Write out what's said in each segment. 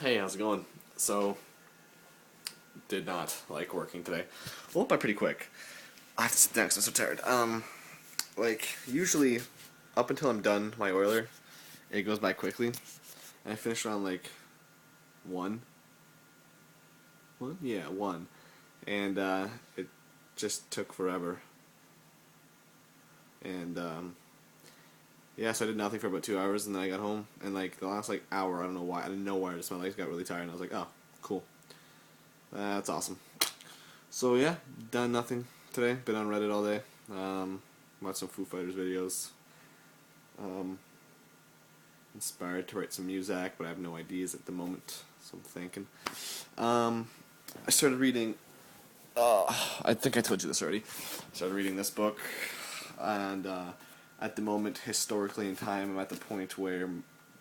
Hey, how's it going? So, did not like working today. Well, by pretty quick. I have to sit down 'cause I'm so tired. Usually, up until I'm done my oiler, it goes by quickly. And I finish around, 1. 1? Yeah, 1. And, it just took forever. And, yeah, so I did nothing for about 2 hours, and then I got home, and, the last, hour, I don't know why, I didn't know why, just my legs got really tired, and I was like, oh, cool. That's awesome. So yeah, done nothing today. Been on Reddit all day. Watched some Foo Fighters videos. Um, Inspired to write some music, but I have no ideas at the moment. So I'm thinking. I started reading. I think I told you this already. Started reading this book, and at the moment, historically in time, I'm at the point where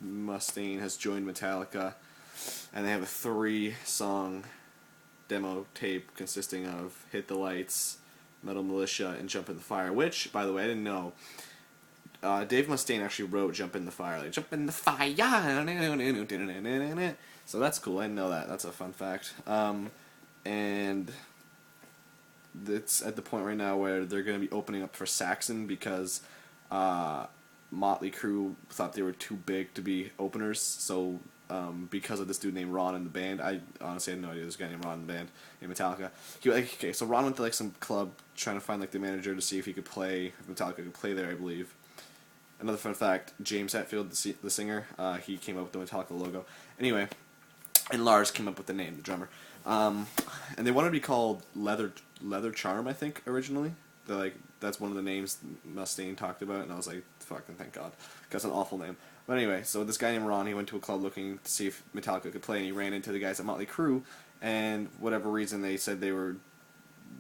Mustaine has joined Metallica, and they have a 3-song demo tape consisting of Hit the Lights, Metal Militia, and Jump in the Fire, which, by the way, I didn't know. Dave Mustaine actually wrote Jump in the Fire, like, Jump in the Fire! So that's cool, I didn't know that. That's a fun fact. And it's at the point right now where they're going to be opening up for Saxon because Motley Crue thought they were too big to be openers, so because of this dude named Ron in the band. I honestly had no idea this guy named Ron in the band in Metallica. So Ron went to some club trying to find the manager to see if he could play, if Metallica could play there, I believe. Another fun fact: James Hetfield, the singer, he came up with the Metallica logo. Anyway, and Lars came up with the name, the drummer. And they wanted to be called Leather Charm, I think, originally. That's one of the names Mustaine talked about, and I was like, fucking thank God. That's an awful name. But anyway, so this guy named Ron, he went to a club looking to see if Metallica could play, and he ran into the guys at Motley Crue, and whatever reason they said they weren't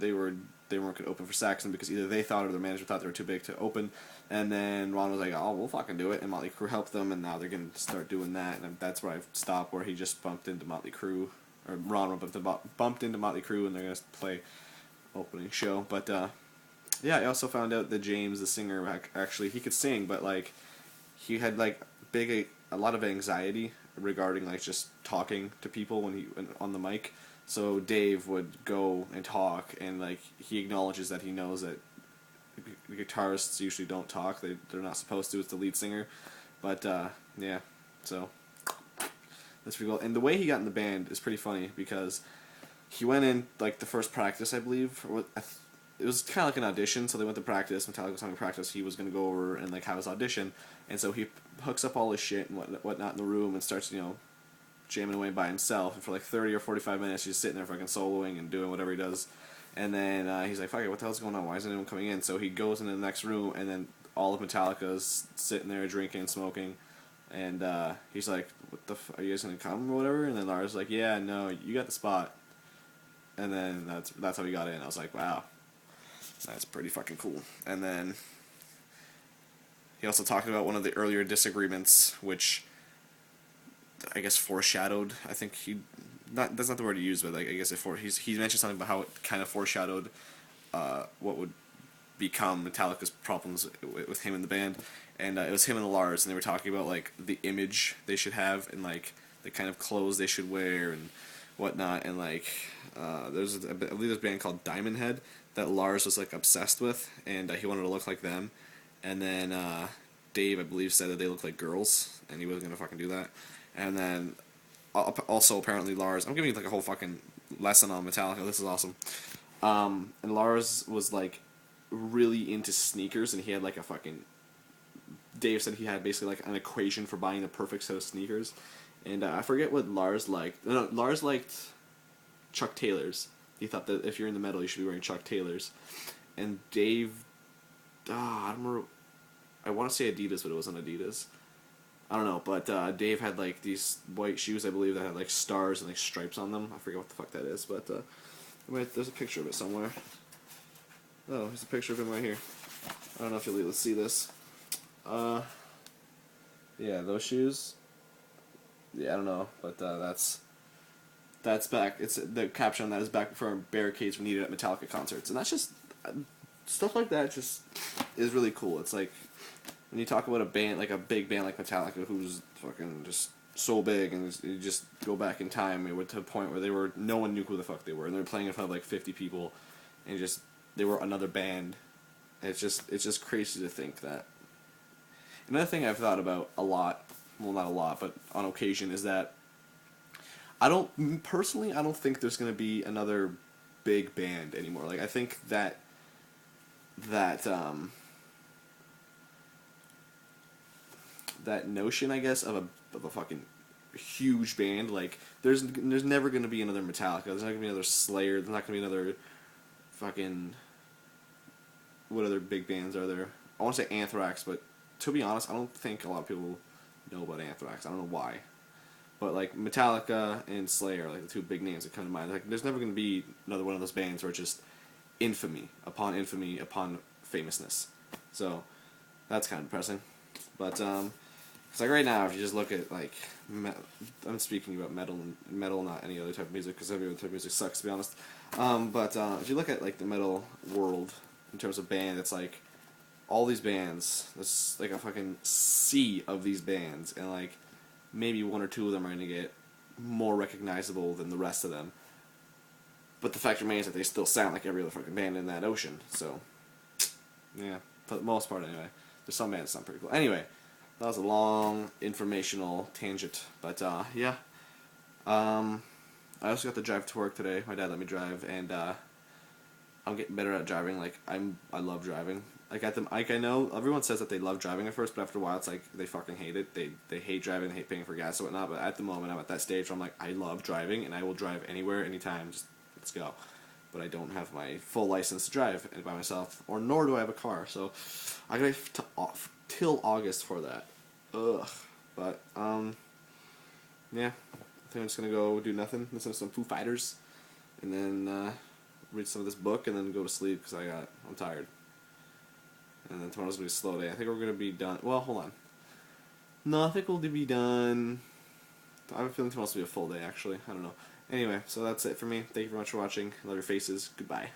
going to open for Saxon because either they thought or their manager thought they were too big to open, and then Ron was like, oh, we'll fucking do it, and Motley Crue helped them, and now they're going to start doing that, and that's where I stopped, where he just bumped into Motley Crue, or Ron bumped into Motley Crue, and they're going to play opening show, but yeah, I also found out that James, the singer, actually, he could sing, but he had a lot of anxiety regarding just talking to people when on the mic. So Dave would go and talk, and he acknowledges that he knows that guitarists usually don't talk. They're not supposed to. It's the lead singer, but yeah. So that's pretty cool. And the way he got in the band is pretty funny because he went in the first practice, I believe. It was kind of like an audition, so they went to practice. Metallica was having practice. He was going to go over and have his audition, and so he hooks up all his shit and whatnot in the room and starts jamming away by himself. And for 30 or 45 minutes, he's sitting there fucking soloing and doing whatever he does. And then he's like, "Fuck it, what the hell's going on? Why isn't anyone coming in?" So he goes into the next room, and then all of Metallica's sitting there drinking, smoking, and he's like, "What the? Are you guys gonna come or whatever?" And then Lars is like, "Yeah, no, you got the spot." And then that's how he got in. I was like, "Wow, that's pretty fucking cool." And then he also talked about one of the earlier disagreements, which I guess foreshadowed. I think that's not the word he used, but I guess he mentioned something about how it kind of foreshadowed what would become Metallica's problems with him and the band, and it was him and Lars, and they were talking about the image they should have and the kind of clothes they should wear and whatnot, and there's I believe there's a band called Diamond Head that Lars was obsessed with, and he wanted to look like them, and then Dave, I believe, said that they look like girls, and he wasn't gonna fucking do that, and then also apparently Lars, I'm giving you a whole fucking lesson on Metallica. This is awesome. And Lars was really into sneakers, and he had a fucking. Dave said he had basically an equation for buying the perfect set of sneakers, and I forget what Lars liked. No, Lars liked Chuck Taylors. He thought that if you're in the metal, you should be wearing Chuck Taylors. And Dave, I don't remember. I want to say Adidas, but it wasn't Adidas. I don't know, but Dave had these white shoes, I believe, that had stars and stripes on them. I forget what the fuck that is, but there's a picture of it somewhere. Oh, there's a picture of him right here. I don't know if you'll be able to see this. Yeah, those shoes. Yeah, I don't know, but that's back. It's the caption on that is back before barricades were needed at Metallica concerts, and that's just stuff like that. Just is really cool. It's when you talk about a band, a big band like Metallica, who's fucking just so big, and you just go back in time. It went to a point where no one knew who the fuck they were, and they were playing in front of like 50 people, and they were another band. And it's just crazy to think that. Another thing I've thought about a lot, well, not a lot, but on occasion, is that I don't think there's gonna be another big band anymore. Like I think that that notion, I guess, of a fucking huge band. Like there's never gonna be another Metallica. There's not gonna be another Slayer. There's not gonna be another fucking, what other big bands are there? I want to say Anthrax, but to be honest, I don't think a lot of people know about Anthrax. I don't know why, but like Metallica and Slayer are like the two big names that come to mind. Like there's never gonna be another one of those bands where it's just infamy upon famousness. So that's kind of depressing. But it's like right now, if you just look at like, I'm speaking about metal, not any other type of music, because every other type of music sucks, to be honest. But if you look at like the metal world in terms of band, it's like all these bands. There's like a fucking sea of these bands, and like maybe one or two of them are gonna get more recognizable than the rest of them. But the fact remains that they still sound like every other fucking band in that ocean. So yeah, for the most part anyway. There's some bands that sound pretty cool. Anyway, that was a long informational tangent, but yeah. I also got to drive to work today. My dad let me drive, and I'm getting better at driving. Like I love driving. Like I know everyone says that they love driving at first, but after a while it's like they fucking hate it. They hate driving, they hate paying for gas and whatnot. But at the moment I'm at that stage where I'm like, I love driving, and I will drive anywhere, anytime. Just let's go. But I don't have my full license to drive by myself, or nor do I have a car. So I gotta off till August for that. Ugh. But yeah. I think I'm just gonna go do nothing, listen to some Foo Fighters, and then read some of this book, and then go to sleep because I'm tired. And then tomorrow's gonna be a slow day. I think we're gonna be done. Well, hold on. No, I think we'll be done. I have a feeling tomorrow's gonna be a full day. Actually, I don't know. Anyway, so that's it for me. Thank you very much for watching. Love your faces. Goodbye.